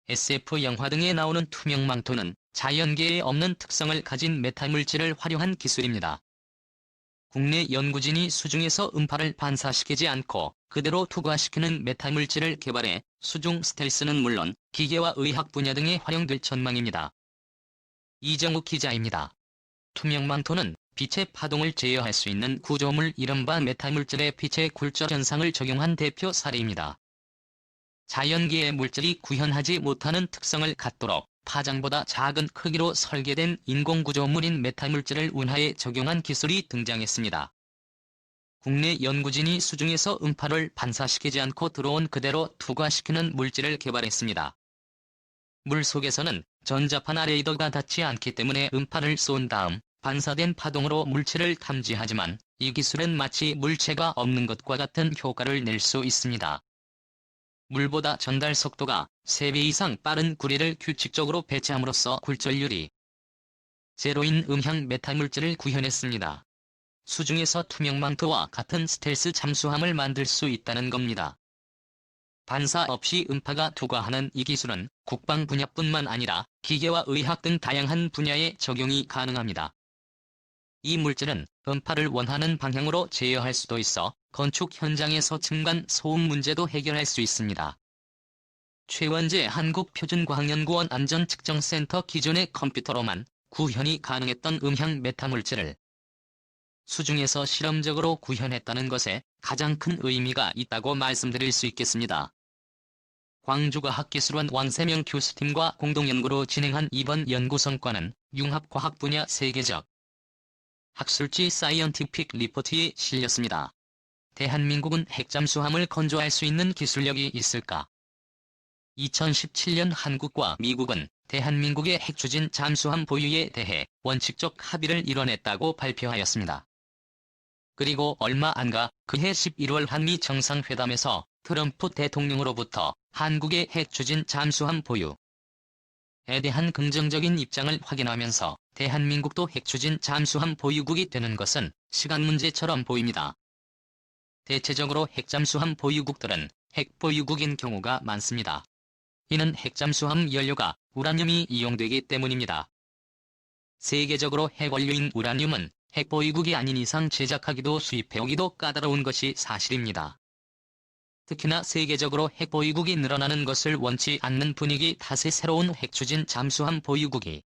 SF 영화 등에 나오는 투명 망토는 자연계에 없는 특성을 가진 메탈물질을 활용한 기술입니다. 국내 연구진이 수중에서 음파를 반사시키지 않고 그대로 투과시키는 메탈물질을 개발해 수중 스텔스는 물론 기계와 의학 분야 등에 활용될 전망입니다. 이정욱 기자입니다. 투명 망토는 빛의 파동을 제어할 수 있는 구조물 이른바 메탈물질의 빛의 굴절 현상을 적용한 대표 사례입니다. 자연계의 물질이 구현하지 못하는 특성을 갖도록 파장보다 작은 크기로 설계된 인공구조물인 메탈물질을 운하에 적용한 기술이 등장했습니다. 국내 연구진이 수중에서 음파를 반사시키지 않고 들어온 그대로 투과시키는 물질을 개발했습니다. 물속에서는 전자파나 레이더가 닿지 않기 때문에 음파를 쏜 다음 반사된 파동으로 물체를 탐지하지만 이 기술은 마치 물체가 없는 것과 같은 효과를 낼 수 있습니다. 물보다 전달 속도가 3배 이상 빠른 구리를 규칙적으로 배치함으로써 굴절률이 제로인 음향 메탈물질을 구현했습니다. 수중에서 투명망토와 같은 스텔스 잠수함을 만들 수 있다는 겁니다. 반사 없이 음파가 투과하는 이 기술은 국방 분야뿐만 아니라 기계와 의학 등 다양한 분야에 적용이 가능합니다. 이 물질은 음파를 원하는 방향으로 제어할 수도 있어 건축 현장에서 층간 소음 문제도 해결할 수 있습니다. 최원재 한국표준과학연구원 안전측정센터 기존의 컴퓨터로만 구현이 가능했던 음향 메타물질을 수중에서 실험적으로 구현했다는 것에 가장 큰 의미가 있다고 말씀드릴 수 있겠습니다. 광주과학기술원 왕세명 교수팀과 공동연구로 진행한 이번 연구 성과는 융합과학 분야 세계적 학술지 사이언티픽 리포트에 실렸습니다. 대한민국은 핵잠수함을 건조할 수 있는 기술력이 있을까? 2017년 한국과 미국은 대한민국의 핵추진 잠수함 보유에 대해 원칙적 합의를 이뤄냈다고 발표하였습니다. 그리고 얼마 안가 그해 11월 한미 정상회담에서 트럼프 대통령으로부터 한국의 핵추진 잠수함 보유에 대한 긍정적인 입장을 확인하면서 대한민국도 핵추진 잠수함 보유국이 되는 것은 시간 문제처럼 보입니다. 대체적으로 핵잠수함 보유국들은 핵보유국인 경우가 많습니다. 이는 핵잠수함 연료가 우라늄이 이용되기 때문입니다. 세계적으로 핵원료인 우라늄은 핵보유국이 아닌 이상 제작하기도 수입해오기도 까다로운 것이 사실입니다. 특히나 세계적으로 핵보유국이 늘어나는 것을 원치 않는 분위기 탓에 새로운 핵추진 잠수함 보유국이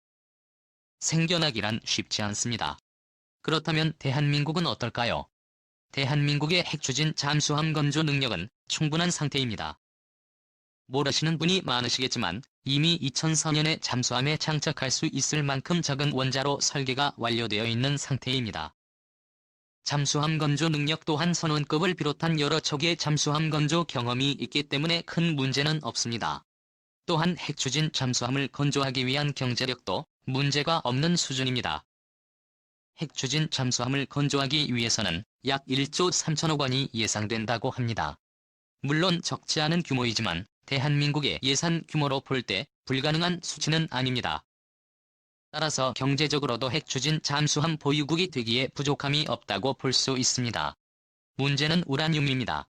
생겨나기란 쉽지 않습니다. 그렇다면 대한민국은 어떨까요? 대한민국의 핵추진 잠수함 건조 능력은 충분한 상태입니다. 모르시는 분이 많으시겠지만 이미 2004년에 잠수함에 장착할 수 있을 만큼 작은 원자로 설계가 완료되어 있는 상태입니다. 잠수함 건조 능력 또한 선원급을 비롯한 여러 척의 잠수함 건조 경험이 있기 때문에 큰 문제는 없습니다. 또한 핵추진 잠수함을 건조하기 위한 경제력도 문제가 없는 수준입니다. 핵추진 잠수함을 건조하기 위해서는 약 1조 3천억 원이 예상된다고 합니다. 물론 적지 않은 규모이지만 대한민국의 예산 규모로 볼 때 불가능한 수치는 아닙니다. 따라서 경제적으로도 핵추진 잠수함 보유국이 되기에 부족함이 없다고 볼 수 있습니다. 문제는 우라늄입니다.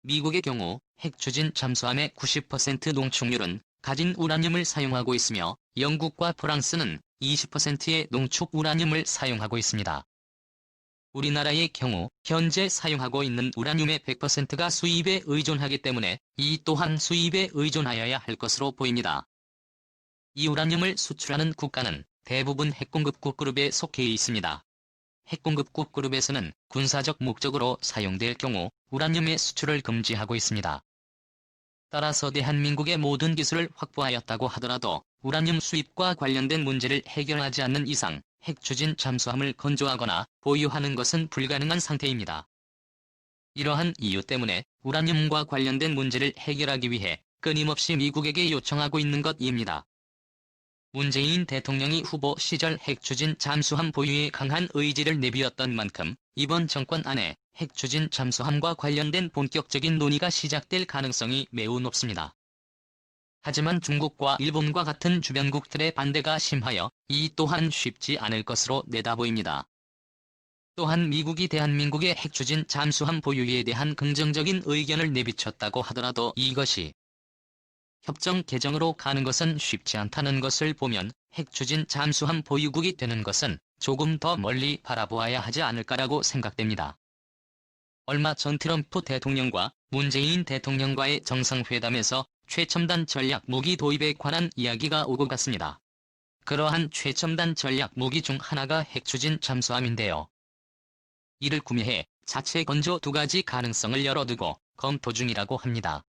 미국의 경우 핵추진 잠수함의 90% 농축률은 가진 우라늄을 사용하고 있으며 영국과 프랑스는 20%의 농축 우라늄을 사용하고 있습니다. 우리나라의 경우 현재 사용하고 있는 우라늄의 100%가 수입에 의존하기 때문에 이 또한 수입에 의존하여야 할 것으로 보입니다. 이 우라늄을 수출하는 국가는 대부분 핵공급국 그룹에 속해 있습니다. 핵공급국 그룹에서는 군사적 목적으로 사용될 경우 우라늄의 수출을 금지하고 있습니다. 따라서 대한민국의 모든 기술을 확보하였다고 하더라도 우라늄 수입과 관련된 문제를 해결하지 않는 이상 핵추진 잠수함을 건조하거나 보유하는 것은 불가능한 상태입니다. 이러한 이유 때문에 우라늄과 관련된 문제를 해결하기 위해 끊임없이 미국에게 요청하고 있는 것입니다. 문재인 대통령이 후보 시절 핵추진 잠수함 보유에 강한 의지를 내비웠던 만큼 이번 정권 안에 핵추진 잠수함과 관련된 본격적인 논의가 시작될 가능성이 매우 높습니다. 하지만 중국과 일본과 같은 주변국들의 반대가 심하여 이 또한 쉽지 않을 것으로 내다보입니다. 또한 미국이 대한민국의 핵추진 잠수함 보유에 대한 긍정적인 의견을 내비쳤다고 하더라도 이것이 협정 개정으로 가는 것은 쉽지 않다는 것을 보면 핵추진 잠수함 보유국이 되는 것은 조금 더 멀리 바라보아야 하지 않을까라고 생각됩니다. 얼마 전 트럼프 대통령과 문재인 대통령과의 정상회담에서 최첨단 전략 무기 도입에 관한 이야기가 오고 갔습니다. 그러한 최첨단 전략 무기 중 하나가 핵추진 잠수함인데요. 이를 구매해 자체 건조 2가지 가능성을 열어두고 검토 중이라고 합니다.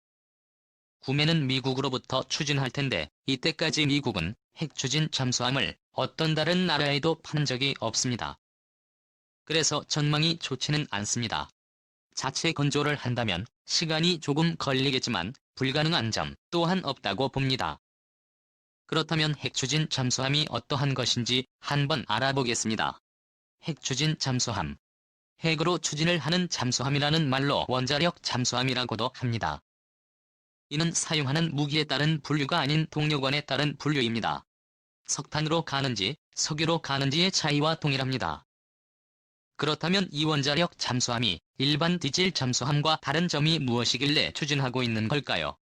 구매는 미국으로부터 추진할 텐데 이때까지 미국은 핵추진 잠수함을 어떤 다른 나라에도 판 적이 없습니다. 그래서 전망이 좋지는 않습니다. 자체 건조를 한다면 시간이 조금 걸리겠지만 불가능한 점 또한 없다고 봅니다. 그렇다면 핵추진 잠수함이 어떠한 것인지 한번 알아보겠습니다. 핵추진 잠수함. 핵으로 추진을 하는 잠수함이라는 말로 원자력 잠수함이라고도 합니다. 이는 사용하는 무기에 따른 분류가 아닌 동력원에 따른 분류입니다. 석탄으로 가는지 석유로 가는지의 차이와 동일합니다. 그렇다면 이 원자력 잠수함이 일반 디젤 잠수함과 다른 점이 무엇이길래 추진하고 있는 걸까요?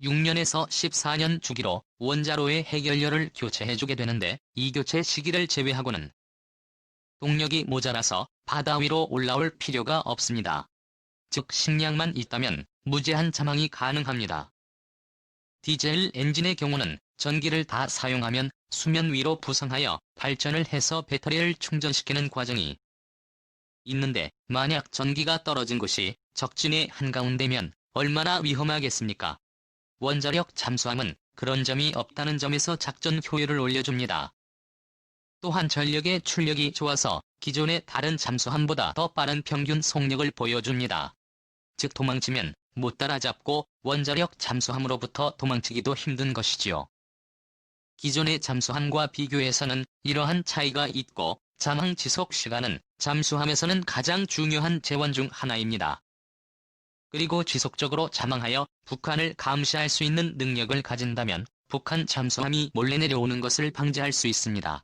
6년에서 14년 주기로 원자로의 핵연료를 교체해주게 되는데 이 교체 시기를 제외하고는 동력이 모자라서 바다 위로 올라올 필요가 없습니다. 즉 식량만 있다면 무제한 잠항이 가능합니다. 디젤 엔진의 경우는 전기를 다 사용하면 수면 위로 부상하여 발전을 해서 배터리를 충전시키는 과정이 있는데 만약 전기가 떨어진 곳이 적진의 한가운데면 얼마나 위험하겠습니까? 원자력 잠수함은 그런 점이 없다는 점에서 작전 효율을 올려줍니다. 또한 전력의 출력이 좋아서 기존의 다른 잠수함보다 더 빠른 평균 속력을 보여줍니다. 즉 도망치면 못 따라잡고 원자력 잠수함으로부터 도망치기도 힘든 것이지요. 기존의 잠수함과 비교해서는 이러한 차이가 있고 잠항 지속 시간은 잠수함에서는 가장 중요한 재원 중 하나입니다. 그리고 지속적으로 잠항하여 북한을 감시할 수 있는 능력을 가진다면 북한 잠수함이 몰래 내려오는 것을 방지할 수 있습니다.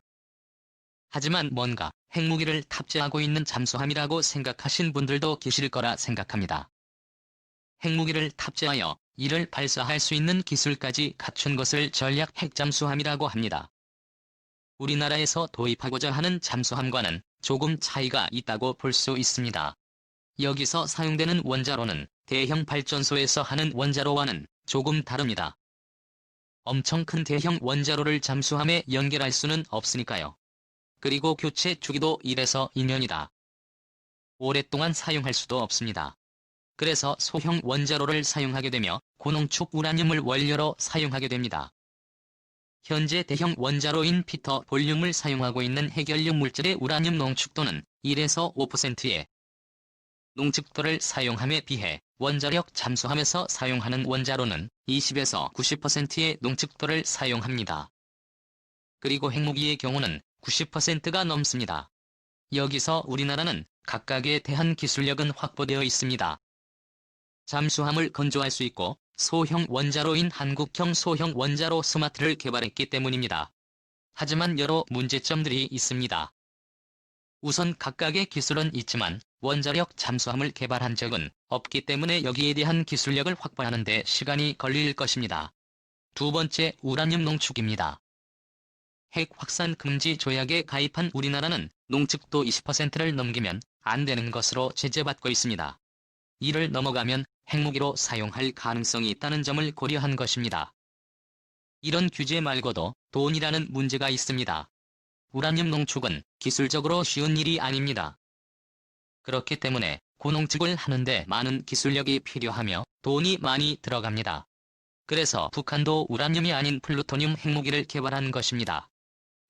하지만 뭔가 핵무기를 탑재하고 있는 잠수함이라고 생각하신 분들도 계실 거라 생각합니다. 핵무기를 탑재하여 이를 발사할 수 있는 기술까지 갖춘 것을 전략 핵잠수함이라고 합니다. 우리나라에서 도입하고자 하는 잠수함과는 조금 차이가 있다고 볼 수 있습니다. 여기서 사용되는 원자로는 대형 발전소에서 하는 원자로와는 조금 다릅니다. 엄청 큰 대형 원자로를 잠수함에 연결할 수는 없으니까요. 그리고 교체 주기도 1에서 2년이다. 오랫동안 사용할 수도 없습니다. 그래서 소형 원자로를 사용하게 되며 고농축 우라늄을 원료로 사용하게 됩니다. 현재 대형 원자로인 피터 볼륨을 사용하고 있는 핵연료 물질의 우라늄 농축도는 1에서 5%의 농축도를 사용함에 비해 원자력 잠수함에서 사용하는 원자로는 20에서 90%의 농축도를 사용합니다. 그리고 핵무기의 경우는 90%가 넘습니다. 여기서 우리나라는 각각에 대한 기술력은 확보되어 있습니다. 잠수함을 건조할 수 있고 소형 원자로인 한국형 소형 원자로 스마트를 개발했기 때문입니다. 하지만 여러 문제점들이 있습니다. 우선 각각의 기술은 있지만 원자력 잠수함을 개발한 적은 없기 때문에 여기에 대한 기술력을 확보하는 데 시간이 걸릴 것입니다. 두 번째, 우라늄 농축입니다. 핵 확산 금지 조약에 가입한 우리나라는 농축도 20%를 넘기면 안 되는 것으로 제재받고 있습니다. 이를 넘어가면 핵무기로 사용할 가능성이 있다는 점을 고려한 것입니다. 이런 규제 말고도 돈이라는 문제가 있습니다. 우라늄 농축은 기술적으로 쉬운 일이 아닙니다. 그렇기 때문에 고농축을 하는데 많은 기술력이 필요하며 돈이 많이 들어갑니다. 그래서 북한도 우라늄이 아닌 플루토늄 핵무기를 개발한 것입니다.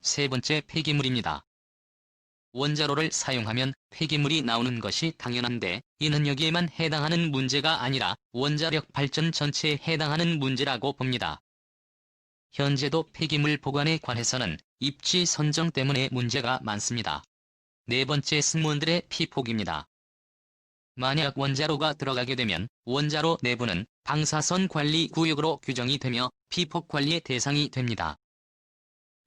세 번째, 폐기물입니다. 원자로를 사용하면 폐기물이 나오는 것이 당연한데 이는 여기에만 해당하는 문제가 아니라 원자력 발전 전체에 해당하는 문제라고 봅니다. 현재도 폐기물 보관에 관해서는 입지 선정 때문에 문제가 많습니다. 네 번째, 승무원들의 피폭입니다. 만약 원자로가 들어가게 되면 원자로 내부는 방사선 관리 구역으로 규정이 되며 피폭 관리의 대상이 됩니다.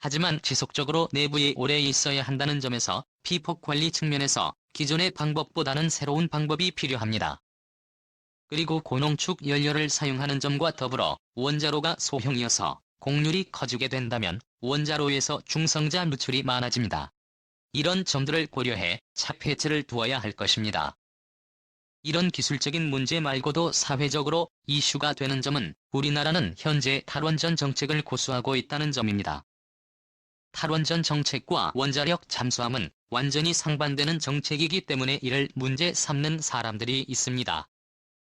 하지만 지속적으로 내부에 오래 있어야 한다는 점에서 피폭 관리 측면에서 기존의 방법보다는 새로운 방법이 필요합니다. 그리고 고농축 연료를 사용하는 점과 더불어 원자로가 소형이어서 공률이 커지게 된다면 원자로에서 중성자 누출이 많아집니다. 이런 점들을 고려해 차 폐차를 두어야 할 것입니다. 이런 기술적인 문제 말고도 사회적으로 이슈가 되는 점은 우리나라는 현재 탈원전 정책을 고수하고 있다는 점입니다. 탈원전 정책과 원자력 잠수함은 완전히 상반되는 정책이기 때문에 이를 문제 삼는 사람들이 있습니다.